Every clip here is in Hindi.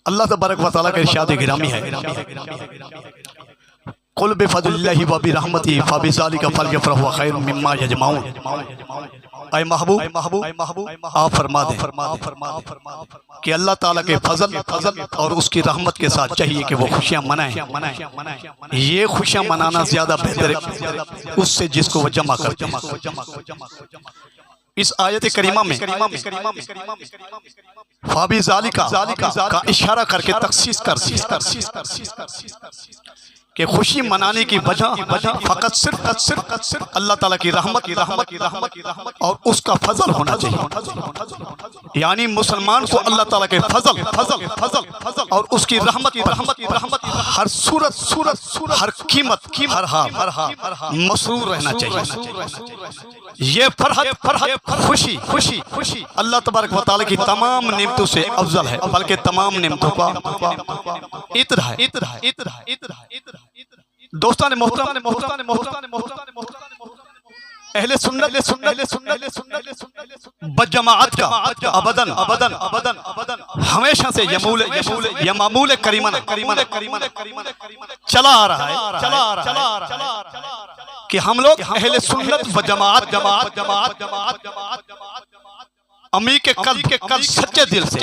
अल्लाह तबारक व तआला का इरशाद गिरामी है, कुल बिफज़लिल्लाहि व बिरहमतिही फबिज़ालिका फ़लयफ़रहू खैरुम मिम्मा यजमऊन। ऐ महबूब आप फरमा दें कि अल्लाह ताला के फजल और उसकी रहमत के साथ चाहिए कि वो खुशियाँ मनाएं। ये खुशियाँ मनाना ज्यादा बेहतर है उससे जिसको वो जमा करते हैं। इस आयत करीमा में फाबिज़ालिका का इशारा करके तखसीस कर कि खुशी मनाने की वजह फकत सिर्फ अल्लाह ताला की रहमत और उसका फजल होना चाहिए। यानी मुसलमान को अल्लाह ताला के फजल और उसकी रहमत हर सूरत हर कीमत हर हाल मसरूर रहना चाहिए। ये फरहत खुशी अल्लाह तबारक व तआला की तमाम नेमतों से अफजल है, बल्कि तमाम नेमतों का इत्र है। दोस्तान मोहतरम अहले सुन्नत बजमाअत का अबदन हमेशा से यमामूल करीमन चला आ रहा है कि हम लोग अहले सुन्नत व जमाअत अमी के कल सच्चे दिल से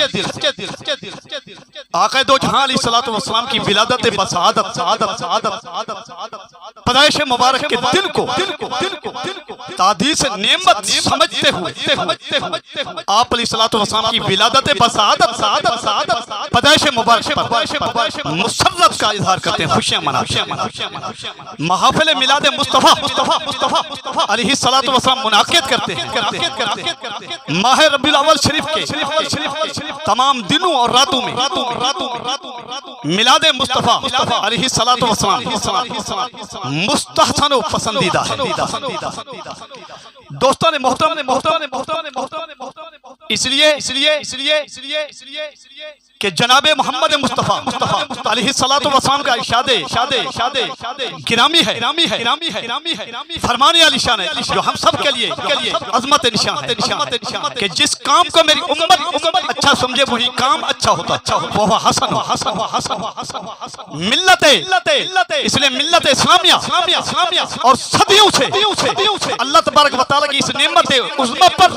आक़ा दो जहां अलैहिस्सलातु वस्सलाम की विलादत बसादत पैदाइश मुबारक के दिन को तादीस नेमत समझते हुए आप अलैहिस्सलातु वस्सलाम की विलादत बसादत पैदाइश मुबारक पर मुसर्रत का इजहार करते हैं, खुशियां मनाते हैं। महफिल मिलाद मुस्तफा अलैहिस्सलातु वस्सलाम मुनाकिद करते हैं। माह रबीउल अव्वल शरीफ के तमाम दिनों और रातों में मिलाद मुस्तफा अलैहिस्सलातु वस्सलाम मुस्तहसन व पसंदीदा है। दोस्तों ने मोहतरम इसलिए कि जनाबे मोहम्मद मुस्तफा अलैहिस्सलातु वस्सलाम का इशादे गिरामी है, फरमाने वाली शान है जो हम सब के लिए अजमत निशान है कि जिस काम को मेरी उम्मत अच्छा समझे वही काम अच्छा होता वह हसन मिल्लत इसलिए मिल्लत इस्लामिया और सदियों से अल्लाह तबारक व तआला की इस नेमत उज़्मा पर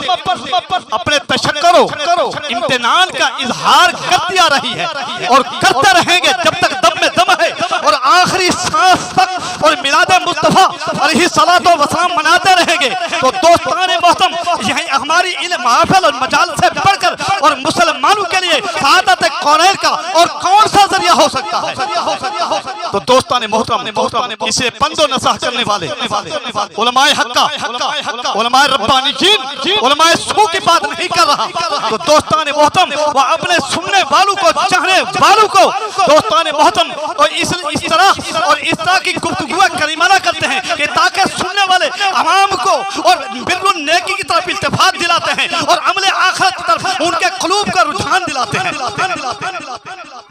अपने तशक्कुर इम्तिनान का इजहार करती आ रही है और करते रहेंगे जब तक दम में दम है और आखिरी सांस तक और मिलाद मुस्तफा अलैहिस्सलातु वस्सलाम मनाते रहेंगे। तो दोस्ताने मोहतरम यही हमारी इन महफिल और मजाल से बढ़कर और मुसलमानों के लिए सआदत कौनैन का और कौन सा जरिया हो सकता है। तो दोस्ताने मोहतरम इसे पंदो नसाह करने वाले उलमाए हक्का उलमाए रब्बानीयीन उलमाए सू की बात नहीं कर रहा। तो दोस्ताने मोहतरम वो अपने सुनने वालों को चाहने वालों को दोस्ताने मोहतरम और इस तरह की गुफ्तगू करीमाना करते हैं कि ताकि सुनने वाले अवाम को और बिल्कुल नेकी की तरफ इल्तिफात दिलाते हैं और अमले आखिरत की तरफ उनके कुलूब का रुझान दिलाते हैं।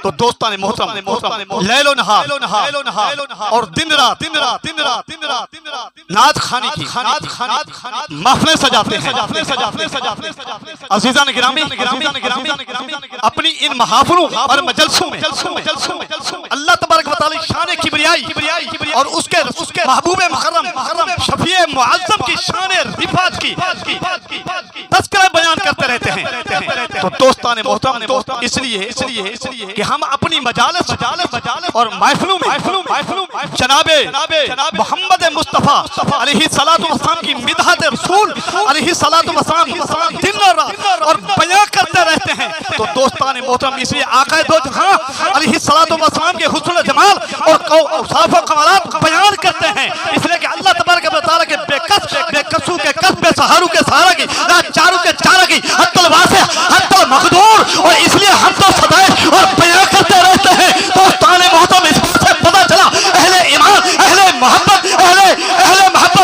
तो दोस्ताने मोहतरम लैलो नहार और दिन रात नात खानी की महफिलें सजाते हैं। अज़ीज़ान गिरामी अपनी इन महाफिलों और मजलसों में अल्लाह तबारक व तआला शान किबरियाई और उसके महबूब मुकर्रम शफीए मुअज़्ज़म की शान रिफात की तज़किरा बयान करते रहते हैं। तो दोस्ताने मोहतरम इसलिए कि हम अपनी मजालिस और महफिलों में जनाबे मोहम्मद मुस्तफा अलैहिस्सलातु वस्सलाम की मिदहत रसूल अलैहिस्सलातु वस्सलाम दिन और रात और बयां करते रहते हैं। तो दोस्ताने मोहतरम इसलिए आका दो जहां अलैहिस्सलातु वस्सलाम के हुस्न जमाल और औसाफ व कमालात बयान करते हैं, इसलिए कि अल्लाह तबारक व तआला के बेकसू के कस बेसहारू के सहारा की चारों के चारा की हत्तल वासिअ हत्तल मखदूर और इसलिए हम तो सदाए और बयां करते रहते हैं। दोस्ताने मोहतरम इस बात से पता चला अहले ईमान अहले मोहब्बत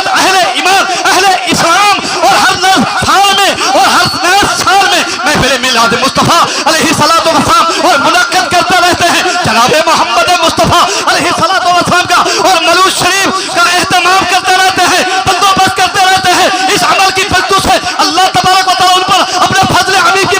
अहले ईमान अहले इस्लाम और हर नए साल में महफिल मिलाद मुस्तफा अलैहिस्सलातु वस्सलाम और मुनाकिद करते रहते हैं। जनाबे मोहम्मद मुस्तफा अलैहिस्सलातु वस्सलाम का और मलूद शरीफ का एहतमाम करते रहते हैं, बंदोबस्त करते रहते हैं। इस अमल की बरकत से अल्लाह तबारक व तआला उन पर अपने फजल अमीर की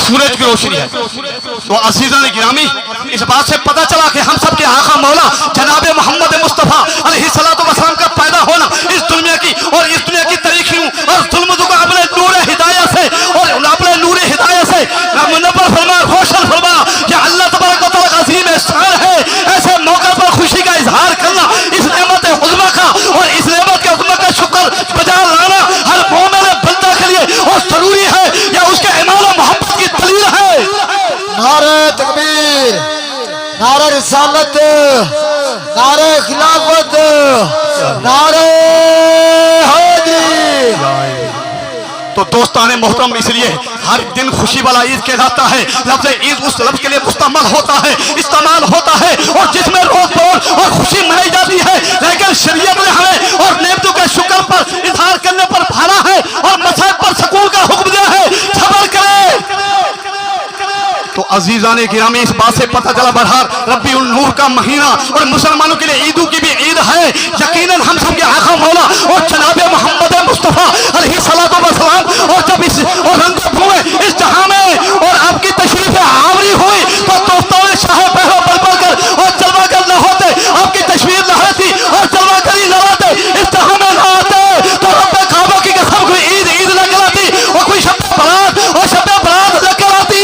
सूरज की रोशनी है। तो अज़ीज़ान गिरामी, इस बात से पता चला कि हम सब के आका मौला जनाब मोहम्मद मुस्तफ़ा अलैहिस्सलातु वस्सलाम का पैदा होना इस दुनिया की और इस दुनिया की तरीक़ों और जुल्म को अपने नूर हिदायत से और अपने नूर हिदायत से मुनव्वर फरमा, रोशन फरमा। यह अल्लाह तबारक व तआला का अज़ीम एहसान है। ऐसे मौके पर खुशी का इजहार करना, इस नेमत उज़्मा का और इस नेमत के उज़्मा का शुक्र बजा लाना हर मोमिन बंदा के लिए और जरूरी है। यह उसके ईमान और मोहब्बत की दलील है। नारे तकबीर, नारे रिसालत, नारे खिलाफत, नारे हैदरी। तो दोस्ताने मोहतरम, इसलिए हर दिन खुशी वाला ईद कहलाता है। लफ्ज़ ईद उस लफ्ज़ के लिए मुस्तमाल होता है, इस्तेमाल होता है और जिसमें रोज रोज और खुशी मनाई जाती है। लेकिन शरीयत ने हमें और नेमतों के शुक्र पर इजहार करने पर भाला है और मसाइब पर सुकून का हुक्म दिया है। सब्र करें। तो अजीज़ाने गिरामी, इस बात से पता चला बरहार रब्बीउन नूर का महीना और मुसलमानों के लिए ईदों की भी ईद है। यकीनन हम सब के आका मौला और जनाब मोहम्मद मुस्तफ़ा अलैहिस्सलातु वस्सलाम और जब इस और रंग हुए इस जहां में और आपकी तशरीफ आवरी हुई तो दोस्तों ने शाह पहरो बल कर और जलवा कर न होते, आपकी तस्वीर न होती और जलवा करी न होते, इस जहां में न आते तो रब्बे काबा की कसम कोई ईद ईद न कहलाती और कोई शब्द बरात और शब्द बरात न कहलाती।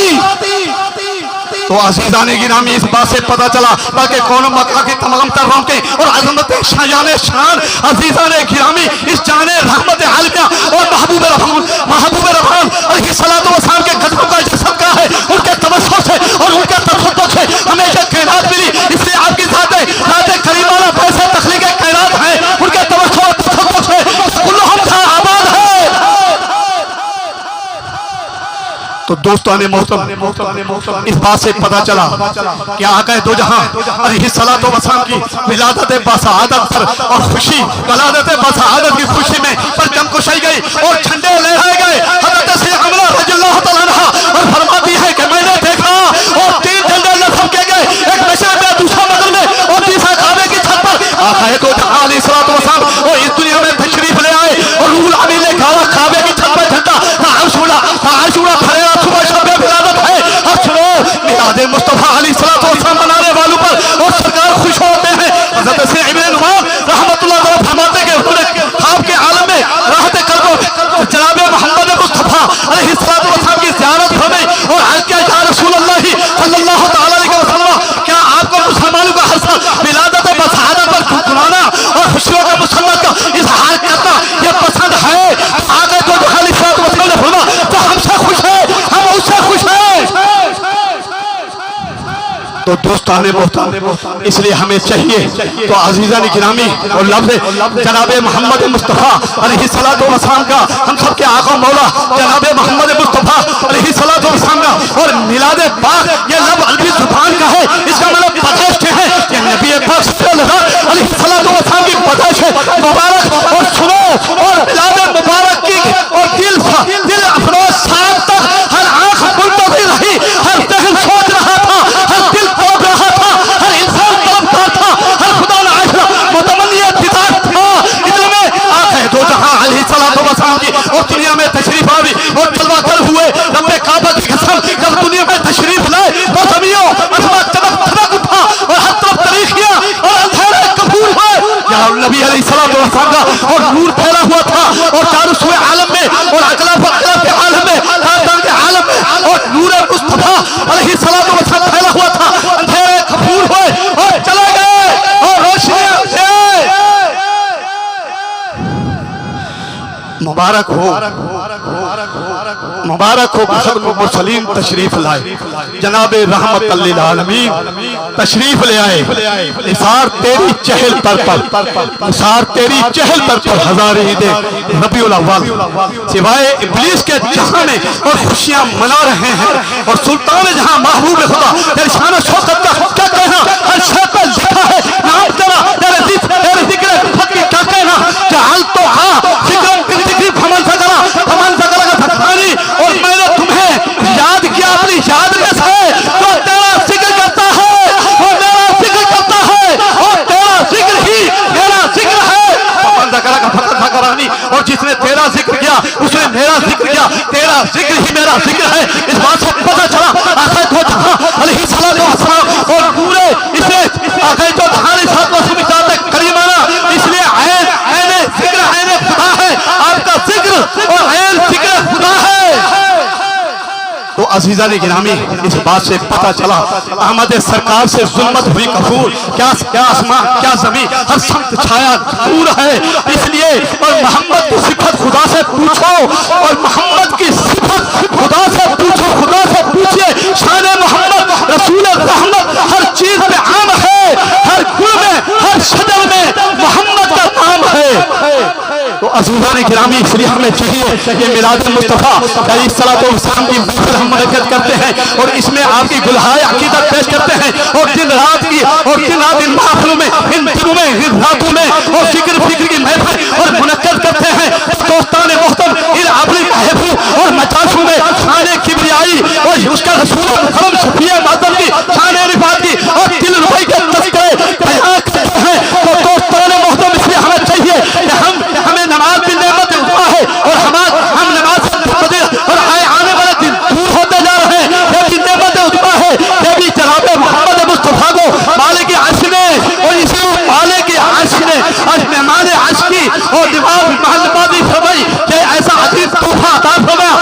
तो अज़ीज़ाने गिरामी, इस बात से पता चला बल्कि कौन मक्का की तमाम तरह के और अज़मत शान अज़ीज़ाने गिरामी इस जाने रहमत आलमिया और महबूब रब्बान अलैहिस्सलातु वस्सलाम के कदमों का सदका है। उनके तवस्सुल से और उनके तफद्दुल से हमेशा कायनात मिली। इसलिए आपकी ज़ात करीमाना पैसे तख्लीक़ कायनात है। उनके तवस्सुल तफद्दुल से कुल्लुहुम का आबाद है। तो दोस्ताने मोहतरम, इस बात से पता चला कि आका दो जहां अलैहिस्सलातु वस्सलाम की विलादत बसादत पर और खुशी विलादत बसादत की खुशी में परचम कुशाई गई और झंडे लहराए गए। हज़रत सैयदा आमिना रज़ियल्लाहु तआला अन्हा और फरमाती है कि मैंने देखा और 3 झंडे लहराए गए, एक मशरिक़ में, दूसरा मग़रिब में और तीसरा काबे की छत पर। आका दो जहां अलैहिस्सलातु वस्सलाम और इस दुनिया में तशरीफ ले आए और रूहुल अमीन ने कहा काबे की छत पर झंडा आशूरा फरेरा सुबह शब विलादत है। अब सुनो, मिलाद मुस्तफ़ा अलैहिस्सलातु वस्सलाम मनाने वालों पर और सरकार खुश होते हैं। हज़रत सैयद इब्न नुमान रहमतुल्लाह अलैह फरमाते हैं कि ख्वाब के आलम में राहत कल्बों में जनाब मोहम्मद मुस्तफ़ा अलैहिस्सलातु वस्सलाम की ज़ियारत फरमाई और अर्ज़ किया, या रसूल अल्लाह सल्लल्लाहु तआला अलैहि वसल्लम, क्या आपको मुसलमानों का हर साल विलादत बसादत पर गुनगुनाना और खुशियों का मुसम्मत का इजहार करना ये पसंद है? आगे तो अलैहिस्सलातु वस्सलाम ने फरमाया, तो हमसे खुश है, हम उससे खुश हैं। तो दोस्ताने मोहतरम, इसलिए हमें चाहिए तो अज़ीज़ान गिरामी और लफ्ज़ जनाब मोहम्मद मुस्तफ़ा अलैहिस्सलातु वस्सलाम का, हम सब के आका मौला जनाब मोहम्मद मुस्तफ़ा अलैहिस्सलातु वस्सलाम का और मिलाद पाक ये लब अरबी ज़ुबान का है। इसका मतलब पैदाइश है, ये नबी पाक सल्लल्लाहु अलैहिस्सलातु वस्सलाम की पैदाइश है मुबारक। और सुनो, और मिलाद मुबारक की और दिल अफरोज शाम तक हर आंख मुंतज़िर रही, हर दिल सोच रहा था, हर दिल तड़प रहा था, हर इंसान तड़पता था, हर खुदा ना आशरा मुतमन्नी दीदार था। इतने में आका दो जहां अलैहिस्सलातु वस्सलाम की और दुनिया में तशरीफ आवी और जलवा कर हुए। रब्बे काबा की कसम, जब दुनिया में तशरीफ लाए तो ज़मीनों आसमान चमक उठा और हर तरफ तारीखियां और अंधेरे कबूल हुए। या नबी अलैहिस्सलातु वस्सलाम का और नूर फैला हुआ था और चारों सुए आलम में और अकलाफ के आलम में, खानदान के आलम में और नूर मुस्तफ़ा अलैहिस्सलातु वस्सलाम फैला हुआ था। अंधेरे कबूल हुए और चले गए और रोशनी मुबारक हो, मुबारक हो खत्म मुरसलीन तशरीफ लाए, जनाब रहमत लिल आलमीन तशरीफ ले आए। निसार तेरी चहल पर निसार तेरी चहल पर हज़ार ईदे रबीउल अव्वल, सिवाय इब्लीस के जहां में और खुशियां मना रहे हैं और सुल्तान जहां महबूब खुदा तेरी शान और शौकत का क्या कहना, हर शय पर लिखा है नाम तेरा, तेरे जिक्र की क्या कहना। जहाल तो फमन सकला का फतहानी, और मैंने तुम्हें याद किया अपनी याद में से, तो तेरा जिक्र करता है और मेरा जिक्र करता है और तेरा जिक्र ही मेरा जिक्र है। फमन सकला का फतहानी, और जिसने तेरा जिक्र किया उसने मेरा जिक्र किया, तेरा जिक्र ही मेरा जिक्र है। इस बात से अजीजा ने गिरामी इस बात से पता चला अहमद सरकार से जुल्मत हुई कबूल, क्या आसमान क्या जमीन हर समत छाया दूर है। इसलिए और मोहम्मद की सिफत खुदा से पूछो, और मोहम्मद की सिफत खुदा से पूछो, खुदा से पूछिए। शान मोहम्मद रसूल रहमत हर चीज में आम है, हर गुण में हर शजर में मोहम्मद का नाम है। तो अज़ीज़ान गिरामी इसलिए हमें चाहिए ये मिलाद मुस्तफ़ा अलैहिस्सलाम की हम बरकत करते हैं और इसमें आपकी गुलहाए अकीदत पेश करते हैं और दिन रात इन महफिलों में इन दिनों में इन रातों में और फिक्र की महफिल और मुनक्कद करते हैं। दोस्तान मोहतरम इन अपनी महफिल और मजासों में शान किबरियाई और उसका रसूल मुकर्रम शफीए माज़म की शान रिफात की और दिल रुबाई के तज़किरे बयान करते हैं। तो दोस्तान मोहतरम इसलिए हमें चाहिए कि हमें नमाज भी नेमत उठा है और हम नमाज से और आने वाले दिन दूर होते जा रहे हैं। ये भी नेमत उठा है, ये भी जनाब मोहम्मद मुस्तफ़ा को मालिक अर्श ने और इसी मालिक अर्श ने आज मेहमान अर्श की और दिमाग महलबाजी फरमाई कि ऐसा अजीब तोहफा अता फरमाया।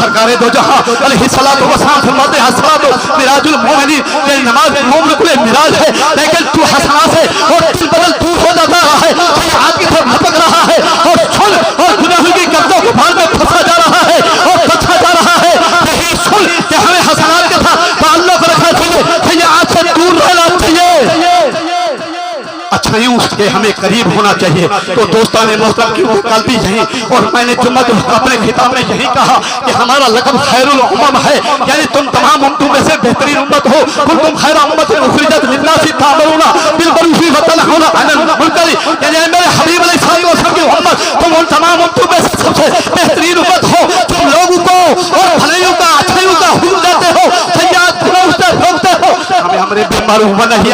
सरकार दो जहां अलैहिस्सलातु वस्सलाम फरमाते हैं सलातो मिराजुल मोमिनीन, ये नमाज मोमिन के लिए मिराज है, लेकिन तू हसना से और दिल बदल दूर हो जाता है, आज की तरफ भटक रहा है और सुन और गुनाहों की कर्जों के भार में फंसा जा रहा है और फंसा जा रहा है। यही सुन कि हमें हसनात के साथ ताल्लुक रखना चाहिए, ये आज से दूर रहना चाहिए, अच्छाइयों के हमें करीब होना चाहिए। तो दोस्तान मोहतरम की वो कल भी यही और मैंने जुम्मत अपने खिताब में यही कहा कि हमारा लक़ब खैरुल उम्मम है, यानी तुम तमाम उम्मतों में से बेहतरीन उम्मत हो। कुंतुम खैरा उम्मतिन उखरिजत लिन्नासी तामरूना बिल मअरूफि व तनहौना अनिल मुनकर, यानी मेरे हबीब अलैहिस्सलातु वस्सलाम की उम्मत तुम उन तमाम उम्मतों में से सबसे बेहतरीन उम्मत हो। तुम लोगों को और भलाइयों का अच्छाइयों का हुक्म देते हो, सय्यात गुनाहों से रोकते हो। हमें हमारे बीमार व नहीं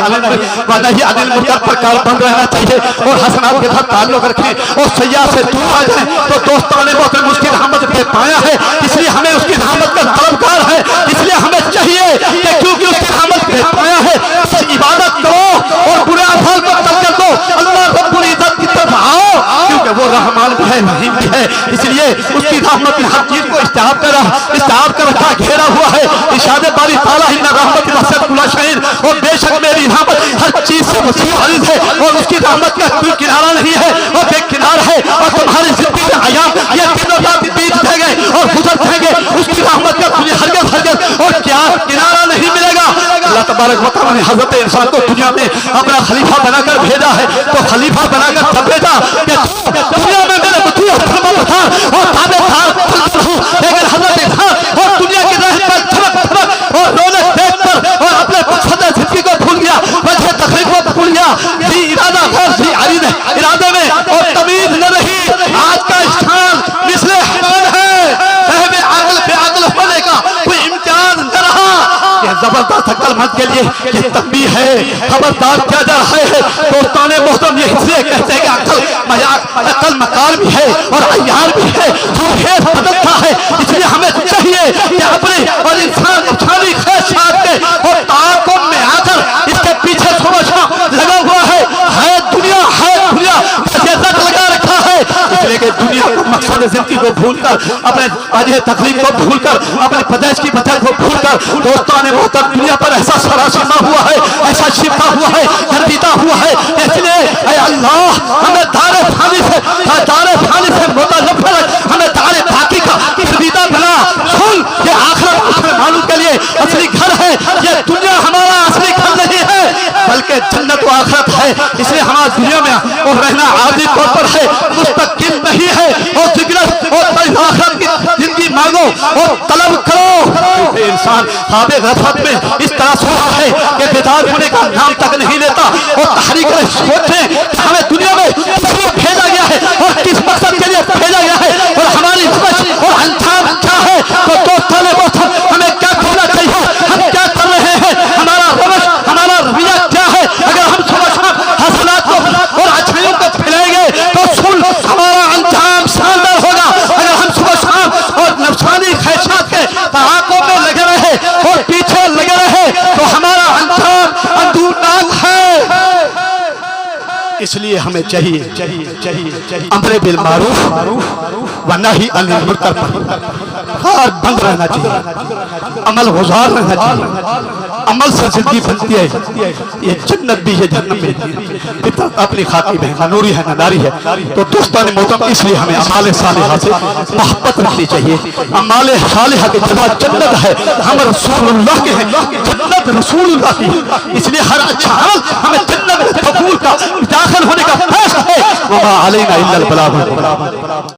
अनिल मुनकर पर बंद रहना चाहिए और हसनात के साथ ताल्लुक रखें और सय्या से दूर आ जाए। तो दोस्तान मोहतरम उसकी रहमत पे पाया है, इसलिए हमें उसकी रहमत का तलबगार है, इसलिए हमें चाहिए कि क्योंकि उसकी रहमत पे पाया है तो इबादत करो और बुरे अमल को तर्क कर दो, अल्लाह रब्बुल इज्जत की तरफ आओ, क्योंकि वो रहमान भी है रहीम भी है। इसलिए उसकी रहमत ने हर चीज को इस्तेहाब कर रखा घेरा हुआ है। इशादे बारी ताला इन्ना रहमत वसअत कुल्ला शैइन, और बेशक मेरी रहमत हर चीज से वसी अजीज है और उसकी रहमत का कोई किनारा नहीं है और बेकिनार है। और तुम्हारी जिंदगी में अयाम ये तीनों रात बीत जाएंगे और गुजर जाएंगे, उसकी रहमत का तुझे हरगिज़ और क्या किनारा नहीं मिलेगा। अल्लाह तबारक व तआला ने हज़रत इंसान को दुनिया में अपना खलीफा बनाकर भेजा है, तो खलीफा बनाकर तब भेजा कि दुनिया में मेरे बच्चे फरमाबरदार और ताबेदार हूं, लेकिन हज़रत इंसान और दुनिया की राह पर थमक और रौनक देखकर और अपने मकसद जिंदगी को भूल गया, वजह तकलीफ को भूल गया, इरादा इरादे में और तमीज न रही। आज का स्थान मिसले हमान है, बेअक़ल होने का कोई इम्तिहान न रहा। यह जबरदस्त अक्ल मत के लिए ये तंबीह है, खबरदार किया जा रहा है। दोस्तान मोहतरम ये इसलिए कहते हैं कि अक्ल मकार भी है और अय्यार भी है, जो बदलता है। इसलिए हमें चाहिए कि अपने और इंसान इंसानी ख्वाहिशात के और ताक़ुब में आकर इसके पीछे सुबह लगा हुआ है दुनिया लगा रखा है। इसलिए कि दुनिया को मकसद जिंदगी को भूलकर अपने अजय तकलीफ को भूलकर अपने पैदाइश की वजह को भूलकर दोस्तों ने मोहतरम दुनिया पर ऐसा सराशिमा हुआ है, ऐसा शिफा हुआ है, गर्दिता हुआ है। इसलिए ऐ अल्लाह हमें दारे फानी से मुतल्लिक़ हमें दारे बाकी का गर्दिता बना। सुन ये आखिरत मालूम के लिए असली घर है, ये दुनिया हमारा असली घर नहीं है बल्कि जन्नत व आखिरत है। इसलिए हमारा दुनिया में और रहना आर्जी तौर पर है, मुस्तकिल नहीं है। और जिग्रत और आखिरत की जिंदगी मांगो और तलब करो। इंसान ख्वाबे गफलत में इस तरह सो रहा है कि बेदार होने का नाम तक नहीं लेता और तहरीक सोचें कि हमें दुनिया में किसको भेजा गया है और किस मकसद के लिए भेजा गया है और हमारी समझ और अंजाम क्या है। तो दोस्तों ने हमें क्या करना चाहिए, हम क्या कर रहे हैं, हमारा रवश हमारा रवैया क्या है। अगर हम सुबह हसनात को और अच्छाइयों को फैलाएंगे तो सुन हमारा अंजाम शानदार होगा। अगर हम सुबह शाम और नफसानी ख्वाहिशात के तहाक़ुक़ में लगे रहे और पीछे लगे रहे तो हमारा अंजाम अंदूरनाक है। इसलिए हमें चाहिए अमर बिल मारूफ व नही अनिल मुनकर कार बंद रहना चाहिए, अमल गुजार रहना चाहिए। अमल से जिंदगी बनती है, ये जन्नत भी है जन्नत भी है। फितरत अपनी खाकी में ना नूरी है ना नारी है। तो दोस्तों ने मोहतरम इसलिए हमें अमाल सालिहा से मोहब्बत रखनी चाहिए। अमाल सालिहा के जवा जन्नत है, हम रसूलुल्लाह के हैं, जन्नत रसूलुल्लाह की। इसलिए हर अच्छा अमल हमें जन्नत में कबूल का दाखिल होने का फैसला है। वमा अलैना इल्लल बलाग।